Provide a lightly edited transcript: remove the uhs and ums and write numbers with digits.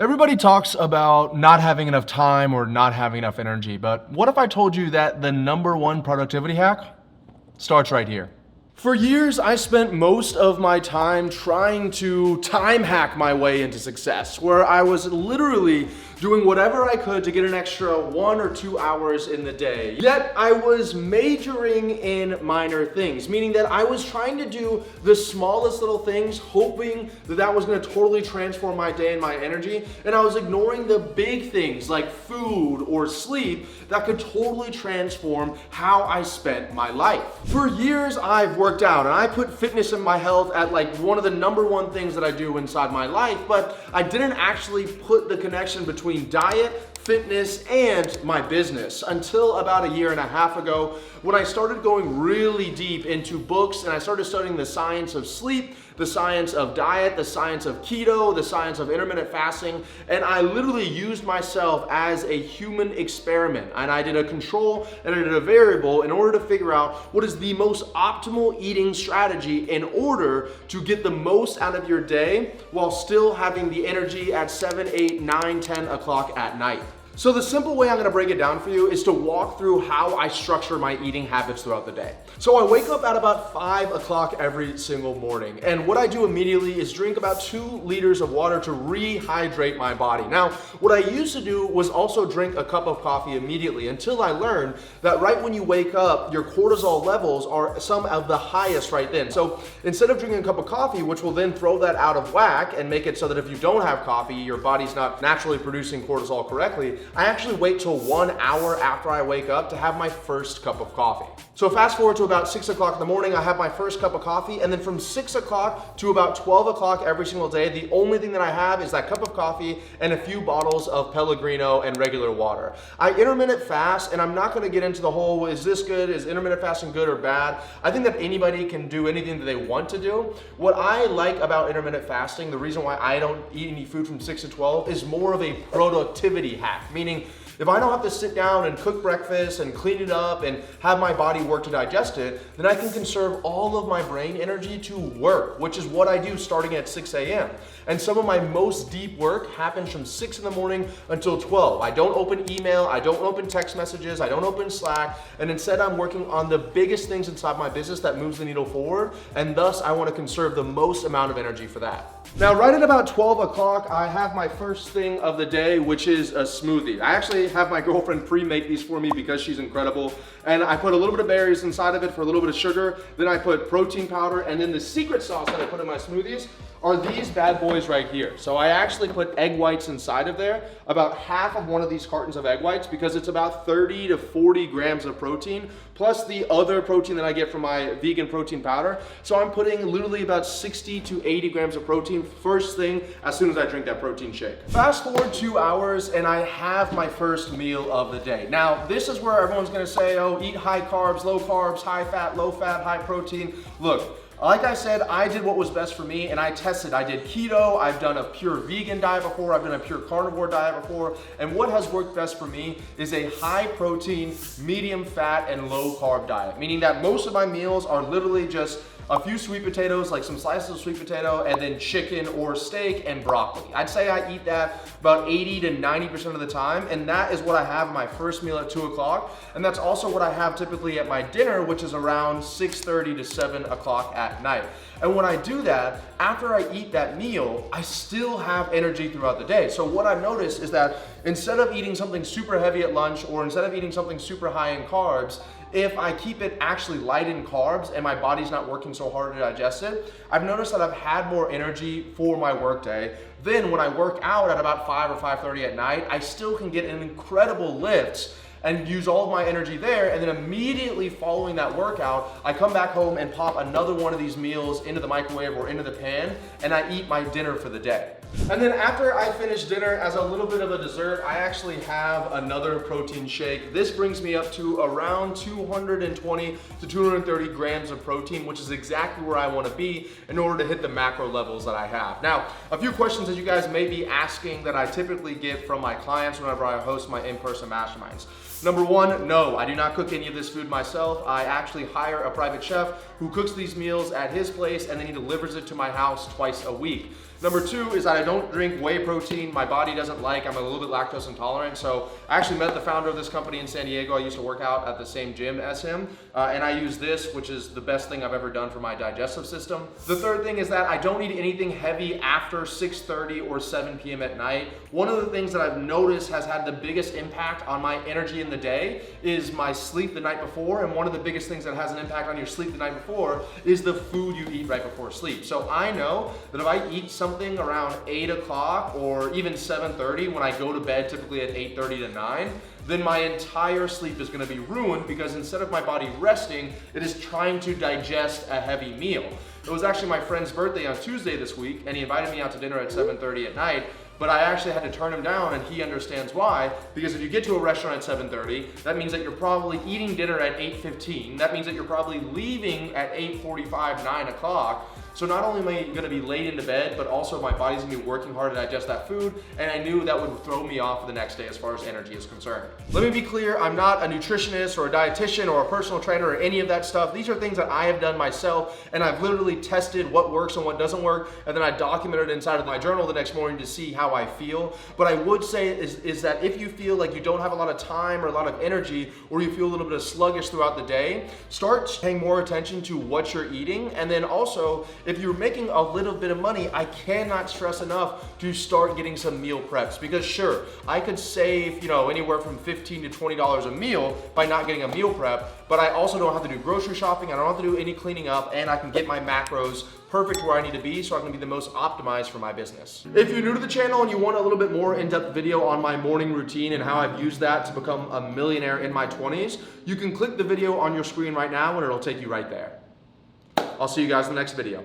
Everybody talks about not having enough time or not having enough energy, but what if I told you that the number one productivity hack starts right here? For years, I spent most of my time trying to time hack my way into success, where I was literally doing whatever I could to get an extra 1 or 2 hours in the day. Yet I was majoring in minor things, meaning that I was trying to do the smallest little things, hoping that that was gonna totally transform my day and my energy, and I was ignoring the big things like food or sleep that could totally transform how I spent my life. For years, I've worked out, and I put fitness and my health at like one of the number one things that I do inside my life, but I didn't actually put the connection between diet, fitness, and my business until about a year and a half ago when I started going really deep into books and I started studying the science of sleep, the science of diet, the science of keto, the science of intermittent fasting, and I literally used myself as a human experiment. And I did a control and I did a variable in order to figure out what is the most optimal eating strategy in order to get the most out of your day while still having the energy at 7, 8, 9, 10 o'clock at night. So the simple way I'm gonna break it down for you is to walk through how I structure my eating habits throughout the day. So I wake up at about 5 o'clock every single morning. And what I do immediately is drink about 2 liters of water to rehydrate my body. Now, what I used to do was also drink a cup of coffee immediately until I learned that right when you wake up, your cortisol levels are some of the highest right then. So instead of drinking a cup of coffee, which will then throw that out of whack and make it so that if you don't have coffee, your body's not naturally producing cortisol correctly, I actually wait till 1 hour after I wake up to have my first cup of coffee. So fast forward to about 6 o'clock in the morning, I have my first cup of coffee, and then from 6 o'clock to about 12 o'clock every single day, the only thing that I have is that cup of coffee and a few bottles of Pellegrino and regular water. I intermittent fast, and I'm not gonna get into the whole, is this good, is intermittent fasting good or bad? I think that anybody can do anything that they want to do. What I like about intermittent fasting, the reason why I don't eat any food from 6 to 12 is more of a productivity hack, meaning if I don't have to sit down and cook breakfast and clean it up and have my body work to digest it, then I can conserve all of my brain energy to work, which is what I do starting at 6 a.m. And some of my most deep work happens from 6 in the morning until 12. I don't open email, I don't open text messages, I don't open Slack, and instead I'm working on the biggest things inside my business that moves the needle forward, and thus I want to conserve the most amount of energy for that. Now, right at about 12 o'clock, I have my first thing of the day, which is a smoothie. I actually have my girlfriend pre-make these for me because she's incredible. And I put a little bit of berries inside of it for a little bit of sugar. Then I put protein powder, and then the secret sauce that I put in my smoothies are these bad boys right here. So I actually put egg whites inside of there, about half of one of these cartons of egg whites, because it's about 30 to 40 grams of protein, plus the other protein that I get from my vegan protein powder. So I'm putting literally about 60 to 80 grams of protein first thing as soon as I drink that protein shake. Fast forward 2 hours and I have my first meal of the day. Now, this is where everyone's gonna say, oh, eat high carbs, high fat, low fat, high protein. Look, like I said, I did what was best for me and I tested. I did keto, I've done a pure vegan diet before, I've done a pure carnivore diet before, and what has worked best for me is a high protein, medium fat, and low carb diet, meaning that most of my meals are literally just a few sweet potatoes, like some slices of sweet potato, and then chicken or steak and broccoli. I'd say I eat that about 80 to 90% of the time, and that is what I have in my first meal at 2 o'clock, and that's also what I have typically at my dinner, which is around 6:30 to 7 o'clock at night. And when I do that, after I eat that meal, I still have energy throughout the day. So what I've noticed is that instead of eating something super heavy at lunch, or instead of eating something super high in carbs, if I keep it actually light in carbs and my body's not working so hard to digest it, I've noticed that I've had more energy for my workday. Then when I work out at about 5 or 5:30 at night, I still can get an incredible lift and use all of my energy there, and then immediately following that workout, I come back home and pop another one of these meals into the microwave or into the pan, and I eat my dinner for the day. And then after I finish dinner, as a little bit of a dessert, I actually have another protein shake. This brings me up to around 220 to 230 grams of protein, which is exactly where I want to be in order to hit the macro levels that I have. Now, a few questions that you guys may be asking that I typically get from my clients whenever I host my in-person masterminds. Number one, no, I do not cook any of this food myself. I actually hire a private chef who cooks these meals at his place and then he delivers it to my house twice a week. Number two is that I don't drink whey protein. My body doesn't like, I'm a little bit lactose intolerant. So I actually met the founder of this company in San Diego. I used to work out at the same gym as him. And I use this, which is the best thing I've ever done for my digestive system. The third thing is that I don't eat anything heavy after 6:30 or 7 p.m. at night. One of the things that I've noticed has had the biggest impact on my energy in the day is my sleep the night before. And one of the biggest things that has an impact on your sleep the night before is the food you eat right before sleep. So I know that if I eat something around 8 o'clock or even 7:30 when I go to bed, typically at 8:30 to 9, then my entire sleep is gonna be ruined because instead of my body resting, it is trying to digest a heavy meal. It was actually my friend's birthday on Tuesday this week, and he invited me out to dinner at 7:30 at night, but I actually had to turn him down, and he understands why, because if you get to a restaurant at 7:30, that means that you're probably eating dinner at 8:15. That means that you're probably leaving at 8:45, 9 o'clock. So not only am I gonna be late into bed, but also my body's gonna be working hard to digest that food, and I knew that would throw me off for the next day as far as energy is concerned. Let me be clear, I'm not a nutritionist or a dietitian or a personal trainer or any of that stuff. These are things that I have done myself, and I've literally tested what works and what doesn't work, and then I documented it inside of my journal the next morning to see how I feel. But I would say is that if you feel like you don't have a lot of time or a lot of energy, or you feel a little bit of sluggish throughout the day, start paying more attention to what you're eating, and then also, if you're making a little bit of money, I cannot stress enough to start getting some meal preps, because sure, I could save, anywhere from $15 to $20 a meal by not getting a meal prep, but I also don't have to do grocery shopping, I don't have to do any cleaning up, and I can get my macros perfect where I need to be so I can be the most optimized for my business. If you're new to the channel and you want a little bit more in-depth video on my morning routine and how I've used that to become a millionaire in my 20s, you can click the video on your screen right now and it'll take you right there. I'll see you guys in the next video.